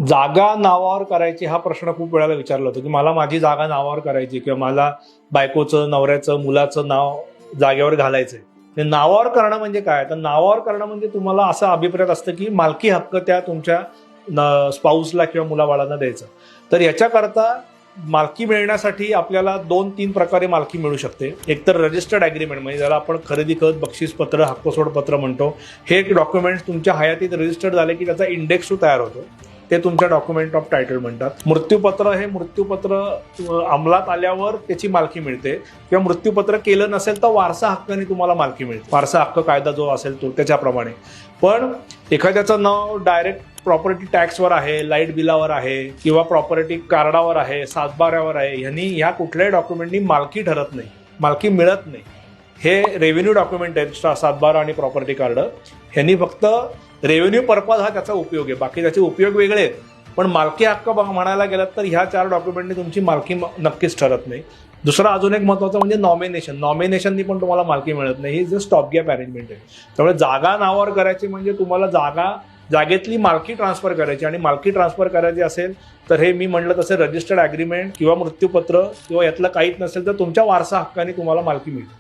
जागा नावावर करायची हा प्रश्न खूप वेळाला विचारला होता की मला माझी जागा नावावर करायची किंवा मला बायकोचं, नवऱ्याचं, मुलाचं नाव जागेवर घालायचंय. ते नावावर करणं म्हणजे काय? तर नावावर करणं म्हणजे तुम्हाला असं अभिप्राय असतं की मालकी हक्क त्या तुमच्या स्पाऊसला किंवा मुलाबाळांना द्यायचा. तर याच्याकरता मालकी मिळण्यासाठी आपल्याला 2-3 प्रकारे मालकी मिळू शकते. एक तर रजिस्टर्ड ॲग्रीमेंट, म्हणजे ज्याला आपण खरेदी खत, बक्षीसपत्र, हक्कसोडपत्र म्हणतो. हे एक डॉक्युमेंट्स तुमच्या हयातीत रजिस्टर्ड झाले की त्याचा इंडेक्स तयार होतो. ते तुमच्या डॉक्युमेंट ऑफ टायटल म्हणतात. मृत्यूपत्र, हे मृत्यूपत्र अंमलात आल्यावर त्याची मालकी मिळते, किंवा मृत्यूपत्र केलं नसेल तर वारसा हक्काने तुम्हाला मालकी मिळते. वारसा हक्क कायदा जो असेल तो त्याच्याप्रमाणे. पण एखाद्याचं नाव डायरेक्ट प्रॉपर्टी टॅक्सवर आहे, लाईट बिलावर आहे, किंवा प्रॉपर्टी कार्डावर आहे, सातबाऱ्यावर आहे, ह्या कुठल्याही डॉक्युमेंटनी मालकी ठरत नाही, मालकी मिळत नाही. हे रेव्हेन्यू डॉक्युमेंट आहेत, सातबारा आणि प्रॉपर्टी कार्ड. ह्यांनी फक्त रेव्हेन्यू पर्पज हा त्याचा उपयोग आहे, बाकी त्याचे उपयोग वेगळे आहेत. पण मालकी हक्क म्हणायला गेलात तर ह्या 4 डॉक्युमेंटनी तुमची मालकी नक्कीच ठरत नाही. दुसरा अजून एक महत्त्वाचं म्हणजे नॉमिनेशन. नॉमिनेशननी पण तुम्हाला मालकी मिळत नाही. ही जे स्टॉप गॅप अरेंजमेंट आहे. त्यामुळे जागा नावावर करायची म्हणजे तुम्हाला जागेतली मालकी ट्रान्सफर करायची, आणि मालकी ट्रान्सफर करायची असेल तर हे मी म्हणलं तसं रजिस्टर्ड ॲग्रीमेंट किंवा मृत्यूपत्र किंवा यातलं काहीच नसेल तर तुमच्या वारसा हक्काने तुम्हाला मालकी मिळते.